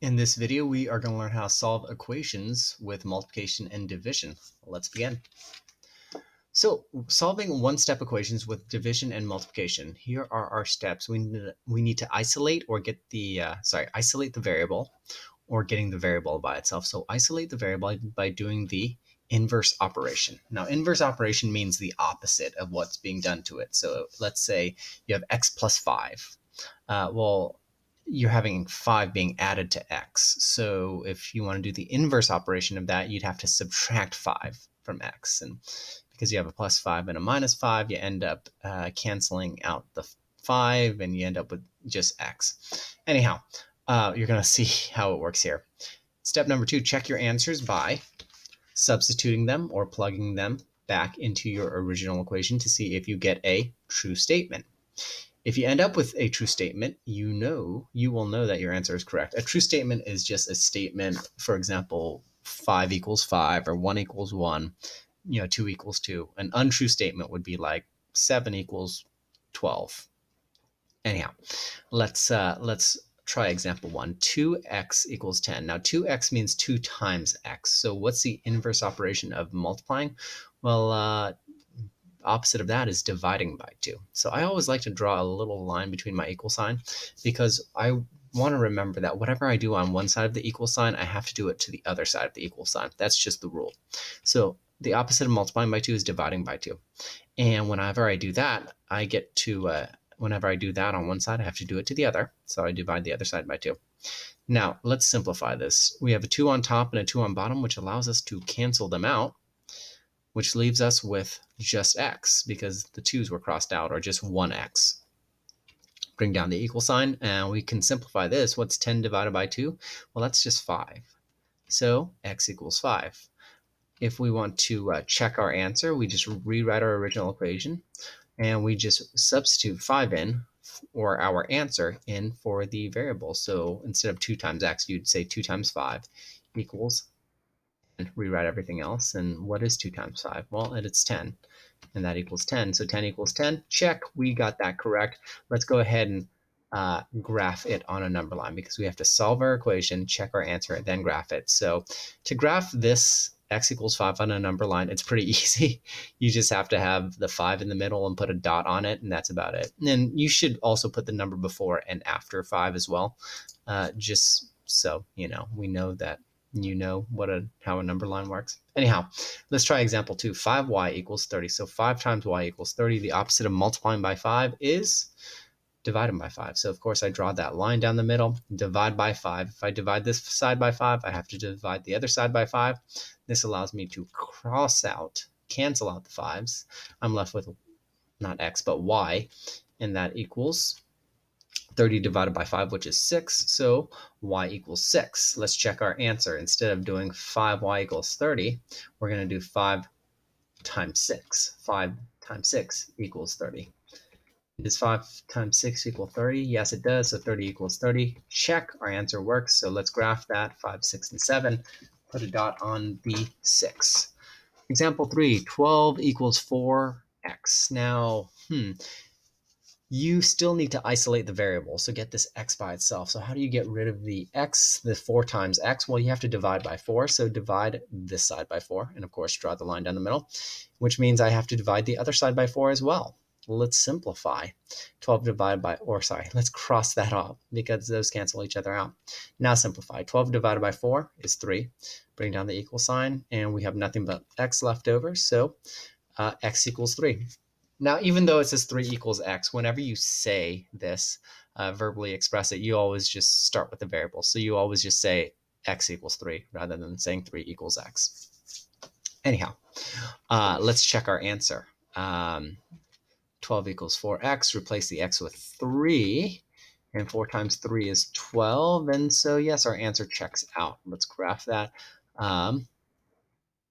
In this video, we are going to learn how to solve equations with multiplication and division. Let's begin. So, solving one-step equations with division and multiplication. Here are our steps. We need to isolate or get the isolate the variable, or getting the variable by itself. So, isolate the variable by doing the inverse operation. Now, inverse operation means the opposite of what's being done to it. So, let's say you have x plus 5. Well, you're having 5 being added to x. So if you want to do the inverse operation of that, you'd have to subtract 5 from x. And because you have a plus 5 and a minus 5, you end up canceling out the 5 and you end up with just x. Anyhow, you're going to see how it works here. Step number 2, check your answers by substituting them or plugging them back into your original equation to see if you get a true statement. If you end up with a true statement, you will know that your answer is correct. A true statement is just a statement, for example, 5 equals 5 or 1 equals 1, 2 equals 2. An untrue statement would be like 7 equals 12. Anyhow, let's try example 1. 2x equals 10. Now 2x means 2 times x. So what's the inverse operation of multiplying? Well, opposite of that is dividing by 2. So I always like to draw a little line between my equal sign because I want to remember that whatever I do on one side of the equal sign, I have to do it to the other side of the equal sign. That's just the rule. So the opposite of multiplying by 2 is dividing by 2. And whenever I do that, whenever I do that on one side, I have to do it to the other. So I divide the other side by 2. Now, let's simplify this. We have a 2 on top and a 2 on bottom, which allows us to cancel them out, which leaves us with just x because the 2's were crossed out, or just 1x. Bring down the equal sign, and we can simplify this. What's 10 divided by 2? Well, that's just 5. So x equals 5. If we want to check our answer, we just rewrite our original equation, and we just substitute 5 in, or our answer in, for the variable. So instead of 2 times x, you'd say 2 times 5 equals, and rewrite everything else. And what is 2 times 5? Well, it's 10, and that equals 10. So 10 equals 10. Check, we got that correct. Let's go ahead and graph it on a number line because we have to solve our equation, check our answer, and then graph it. So to graph this x equals 5 on a number line, it's pretty easy. You just have to have the 5 in the middle and put a dot on it, and that's about it. And then you should also put the number before and after 5 as well, just so we know that how a number line works. Anyhow, let's try example 2. 5y equals 30. So 5 times y equals 30. The opposite of multiplying by 5 is dividing by 5. So of course I draw that line down the middle, divide by 5. If I divide this side by 5, I have to divide the other side by 5. This allows me to cancel out the 5's. I'm left with not x, but y, and that equals 30 divided by 5, which is 6. So y equals 6. Let's check our answer. Instead of doing 5y equals 30, we're going to do 5 times 6. 5 times 6 equals 30. Does 5 times 6 equal 30? Yes, it does. So 30 equals 30. Check. Our answer works. So let's graph that. 5, 6, and 7. Put a dot on the 6. Example 3. 12 equals 4x. Now, you still need to isolate the variable, so get this x by itself. So how do you get rid of the x, the 4 times x? Well, you have to divide by 4, so divide this side by 4, and of course draw the line down the middle, which means I have to divide the other side by 4 as well. Let's simplify. 12 divided by, let's cross that off because those cancel each other out. Now simplify. 12 divided by 4 is 3. Bring down the equal sign, and we have nothing but x left over, so x equals 3. Now, even though it says 3 equals x, whenever you say this, verbally express it, you always just start with the variable. So you always just say x equals 3 rather than saying 3 equals x. Anyhow, let's check our answer. 12 equals 4x. Replace the x with 3. And 4 times 3 is 12. And so, yes, our answer checks out. Let's graph that.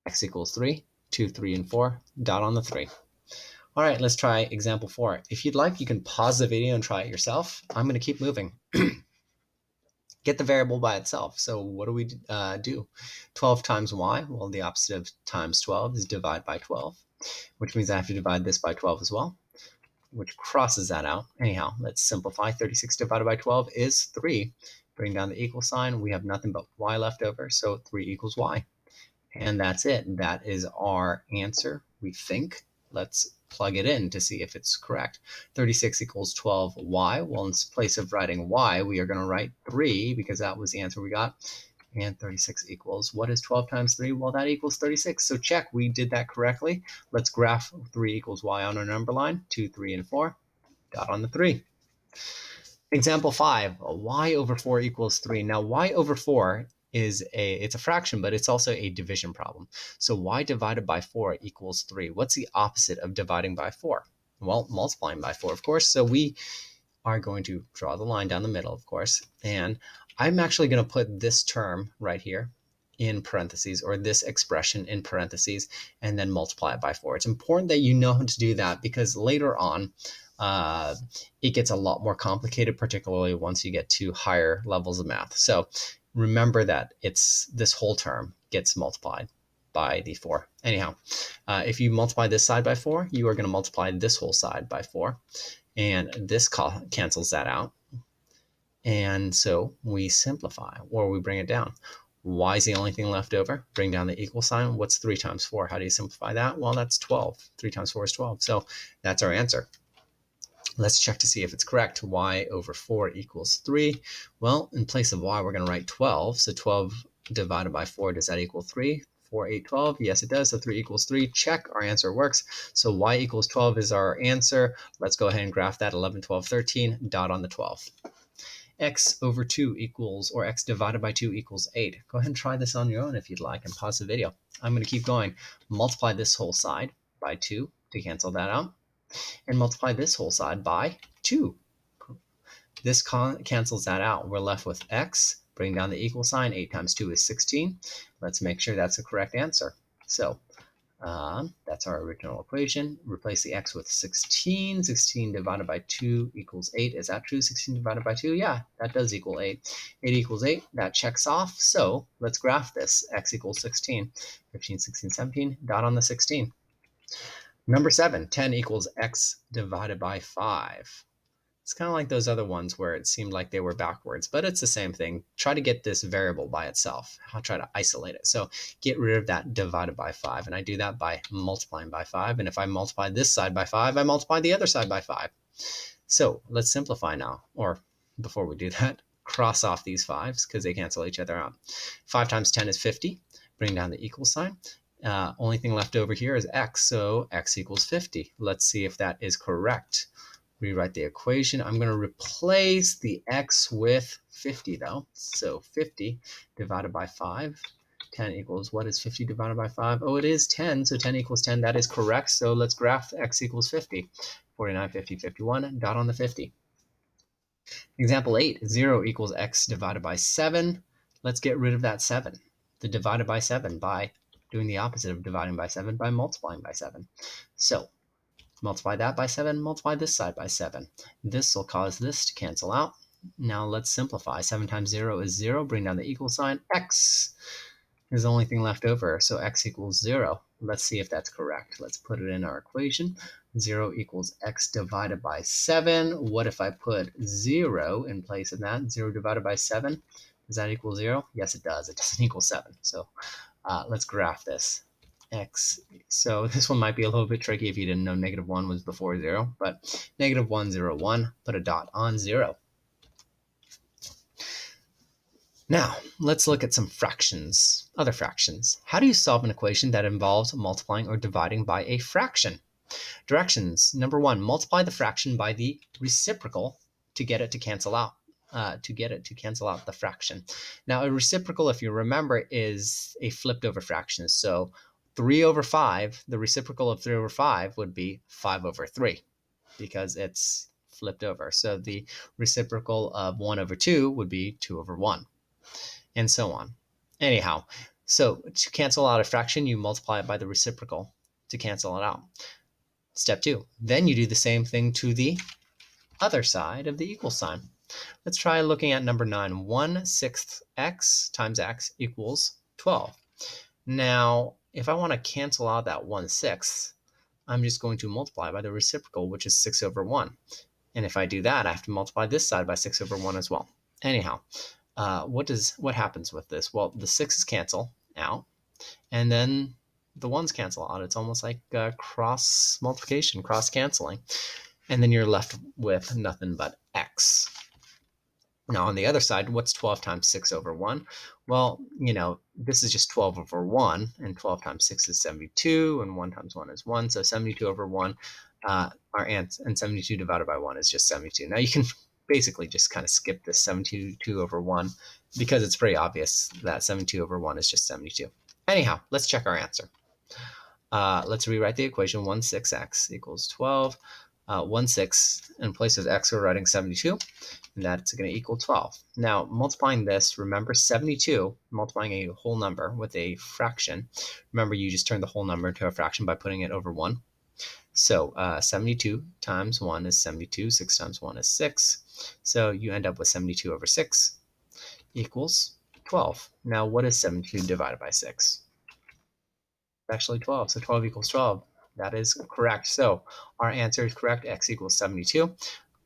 X equals 3. 2, 3, and 4. Dot on the 3. All right, let's try example 4. If you'd like, you can pause the video and try it yourself. I'm going to keep moving. Get the variable by itself. So what do we do? 12 times y, well, the opposite of times 12 is divide by 12, which means I have to divide this by 12 as well, which crosses that out. Anyhow, let's simplify. 36 divided by 12 is 3. bring down the equal sign. We have nothing but y left over, so 3 equals y. And that's it. That is our answer, we think. Let's plug it in to see if it's correct. 36 equals 12y. Well, in place of writing y, we are going to write 3 because that was the answer we got. And 36 equals, what is 12 times 3? Well, that equals 36. So check, we did that correctly. Let's graph 3 equals y on our number line. 2, 3, and 4. Dot on the 3. Example 5, y over 4 equals 3. Now, y over 4 it's a fraction, but it's also a division problem. So y divided by 4 equals 3. What's the opposite of dividing by 4? Well, multiplying by 4, of course. So we are going to draw the line down the middle, of course. And I'm actually going to put this term right here in parentheses, or this expression in parentheses, and then multiply it by 4. It's important that you know how to do that because later on, it gets a lot more complicated, particularly once you get to higher levels of math. So remember that it's this whole term gets multiplied by the 4. Anyhow, if you multiply this side by 4, you are going to multiply this whole side by 4. And this cancels that out. And so we simplify, or we bring it down. Y is the only thing left over. Bring down the equal sign. What's 3 times 4? How do you simplify that? Well, that's 12. 3 times 4 is 12. So that's our answer. Let's check to see if it's correct. Y over 4 equals 3. Well, in place of y, we're going to write 12. So 12 divided by 4, does that equal 3? 4, 8, 12. Yes, it does. So 3 equals 3. Check. Our answer works. So y equals 12 is our answer. Let's go ahead and graph that. 11, 12, 13. Dot on the 12. X over 2 equals, or x divided by 2 equals 8. Go ahead and try this on your own if you'd like and pause the video. I'm going to keep going. Multiply this whole side by 2 to cancel that out. And multiply this whole side by 2. This cancels that out. We're left with x. Bring down the equal sign. 8 times 2 is 16. Let's make sure that's the correct answer. So that's our original equation. Replace the x with 16. 16 divided by 2 equals 8. Is that true? 16 divided by 2? Yeah, that does equal 8. 8 equals 8. That checks off. So let's graph this. X equals 16. 15, 16, 17. Dot on the 16. Number 7, 10 equals x divided by 5. It's kind of like those other ones where it seemed like they were backwards, but it's the same thing. Try to get this variable by itself. I'll try to isolate it. So get rid of that divided by 5, and I do that by multiplying by 5. And if I multiply this side by 5, I multiply the other side by 5. So let's simplify now, or before we do that, cross off these 5s because they cancel each other out. 5 times 10 is 50. Bring down the equal sign. Only thing left over here is x, so x equals 50. Let's see if that is correct. Rewrite the equation. I'm going to replace the x with 50 though. So 50 divided by 5. 10 equals, what is 50 divided by 5? Oh, it is 10. So 10 equals 10. That is correct. So let's graph x equals 50. 49, 50, 51. Dot on the 50. Example 8. 0 equals x divided by 7. Let's get rid of that 7. The divided by 7 by doing the opposite of dividing by 7 by multiplying by 7. So multiply that by 7, multiply this side by 7. This will cause this to cancel out. Now let's simplify. 7 times 0 is 0. Bring down the equal sign. X is the only thing left over, so x equals 0. Let's see if that's correct. Let's put it in our equation. 0 equals x divided by 7. What if I put 0 in place of that? 0 divided by 7. Does that equal 0? Yes, it does. It doesn't equal 7. So let's graph this. X. So this one might be a little bit tricky if you didn't know negative 1 was before 0, but negative 1, 0, 1, put a dot on 0. Now, let's look at some fractions, other fractions. How do you solve an equation that involves multiplying or dividing by a fraction? Directions. Number 1, multiply the fraction by the reciprocal to get it to cancel out. The fraction. Now, a reciprocal, if you remember, is a flipped over fraction. So 3 over 5, the reciprocal of 3 over 5 would be 5 over 3 because it's flipped over. So the reciprocal of 1 over 2 would be 2 over 1, and so on. Anyhow, so to cancel out a fraction, you multiply it by the reciprocal to cancel it out. Step 2. Then you do the same thing to the other side of the equal sign. Let's try looking at number 9. 1/6 x times x equals 12. Now, if I want to cancel out that 1/6, I'm just going to multiply by the reciprocal, which is 6 over 1. And if I do that, I have to multiply this side by 6 over 1 as well. Anyhow, what happens with this? Well, the 6's cancel out, and then the 1's cancel out. It's almost like cross multiplication, cross canceling. And then you're left with nothing but x. Now, on the other side, what's 12 times 6 over 1? Well, this is just 12 over 1, and 12 times 6 is 72, and 1 times 1 is 1, so 72 over 1, our answer, and 72 divided by 1 is just 72. Now, you can basically just kind of skip this 72 over 1 because it's pretty obvious that 72 over 1 is just 72. Anyhow, let's check our answer. Let's rewrite the equation. 16x equals 12. 16, in place of x, we're writing 72, and that's going to equal 12. Now, multiplying this, remember 72, multiplying a whole number with a fraction. Remember, you just turn the whole number into a fraction by putting it over 1. So 72 times 1 is 72. 6 times 1 is 6. So you end up with 72 over 6 equals 12. Now, what is 72 divided by 6? It's actually 12. So 12 equals 12. That is correct. So our answer is correct. X equals 72.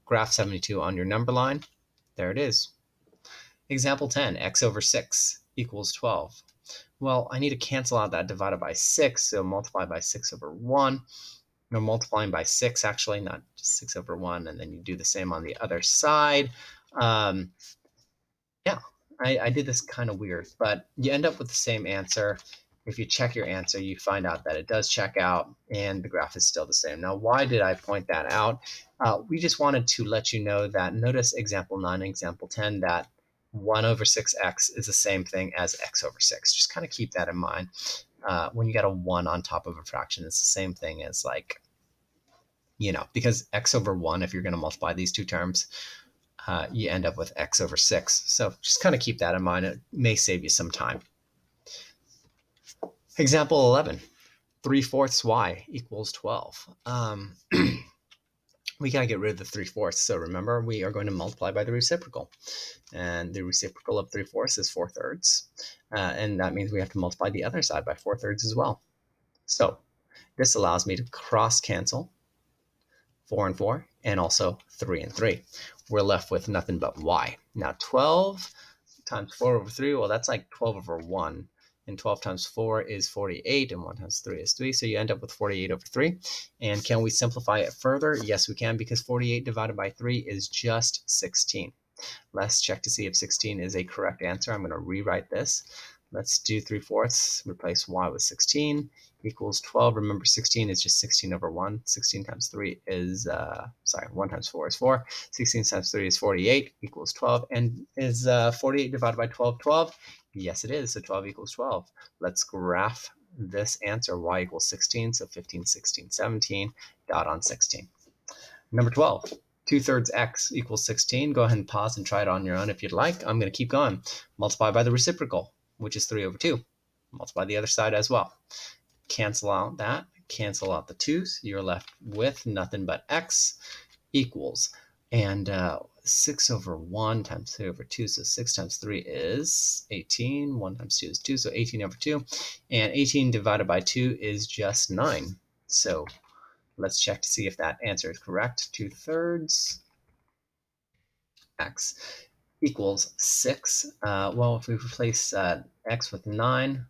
Graph 72 on your number line. There it is. Example 10, x over 6 equals 12. Well, I need to cancel out that divided by 6, so multiply by 6 over 1. No, multiplying by 6, actually, not just 6 over 1, and then you do the same on the other side. Yeah, I did this kind of weird, but you end up with the same answer. If you check your answer, you find out that it does check out and the graph is still the same. Now, why did I point that out? We just wanted to let you know that, notice example 9 and example 10, that 1 over 6x is the same thing as x over 6. Just kind of keep that in mind. When you got a 1 on top of a fraction, it's the same thing as because x over 1, if you're going to multiply these two terms, you end up with x over 6. So just kind of keep that in mind. It may save you some time. Example 11, 3/4 y equals 12. We got to get rid of the 3/4. So remember, we are going to multiply by the reciprocal. And the reciprocal of 3/4 is 4/3. And that means we have to multiply the other side by 4/3 as well. So this allows me to cross cancel 4 and 4, and also 3 and 3. We're left with nothing but y. Now 12 times 4 over 3, well, that's like 12 over 1. And 12 times 4 is 48, and 1 times 3 is 3. So you end up with 48 over 3. And can we simplify it further? Yes, we can, because 48 divided by 3 is just 16. Let's check to see if 16 is a correct answer. I'm going to rewrite this. Let's do 3/4, replace y with 16, equals 12. Remember, 16 is just 16 over 1. 16 times 3 is, 1 times 4 is 4. 16 times 3 is 48, equals 12. And is 48 divided by 12 12? Yes, it is. So 12 equals 12. Let's graph this answer, y equals 16. So 15, 16, 17, dot on 16. Number 12. 2/3 x equals 16. Go ahead and pause and try it on your own if you'd like. I'm going to keep going. Multiply by the reciprocal, which is 3 over 2. Multiply the other side as well. Cancel out that. Cancel out the 2's. You're left with nothing but x equals. And 6 over 1 times 3 over 2. So 6 times 3 is 18. 1 times 2 is 2. So 18 over 2. And 18 divided by 2 is just 9. So let's check to see if that answer is correct. 2/3 x equals 6. Well, if we replace x with 9,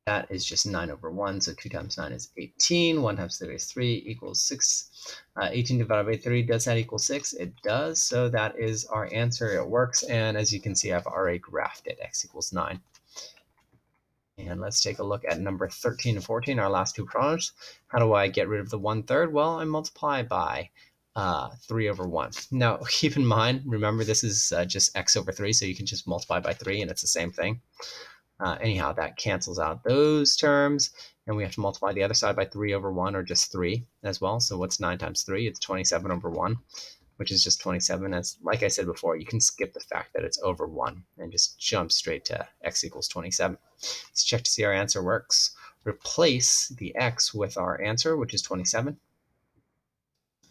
that is just 9 over 1. So 2 times 9 is 18. 1 times 3 is 3 equals 6. 18 divided by 3, does that equal 6? It does. So that is our answer. It works. And as you can see, I've already graphed it. X equals 9. And let's take a look at number 13 and 14, our last two problems. How do I get rid of the 1/3? Well, I multiply by 3 over 1. Now, keep in mind, remember, this is just x over 3, so you can just multiply by 3, and it's the same thing. Anyhow, that cancels out those terms, and we have to multiply the other side by 3 over 1, or just 3 as well. So what's 9 times 3? It's 27 over 1, which is just 27. As like I said before, you can skip the fact that it's over 1 and just jump straight to x equals 27. Let's check to see our answer works. Replace the x with our answer, which is 27.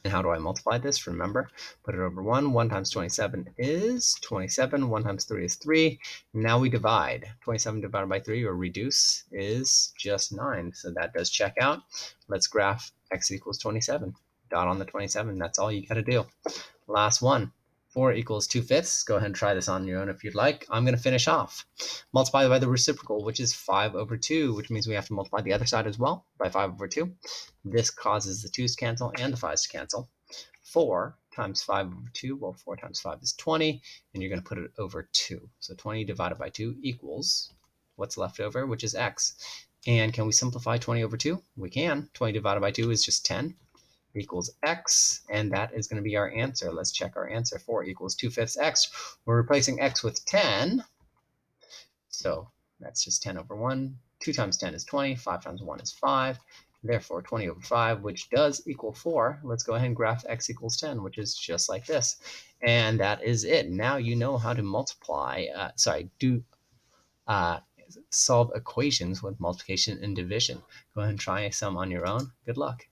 And how do I multiply this? Remember, put it over 1. 1 times 27 is 27. 1 times 3 is 3. Now we divide. 27 divided by 3, or reduce, is just 9. So that does check out. Let's graph x equals 27. Dot on the 27. That's all you got to do. Last one. 4 equals 2/5. Go ahead and try this on your own if you'd like. I'm going to finish off. Multiply by the reciprocal, which is 5/2, which means we have to multiply the other side as well by 5/2. This causes the 2's to cancel and the 5's to cancel. 4 times 5/2, well, 4 times 5 is 20, and you're going to put it over 2. So 20 divided by 2 equals what's left over, which is x. And can we simplify 20/2? We can. 20 divided by 2 is just 10 equals x, and that is going to be our answer. Let's check our answer. 4 equals 2/5 x. We're replacing x with 10, so that's just 10/1. 2 times 10 is 20. 5 times 1 is 5. Therefore, 20/5, which does equal 4. Let's go ahead and graph x equals 10, which is just like this. And that is it. Now you know how to solve equations with multiplication and division. Go ahead and try some on your own. Good luck.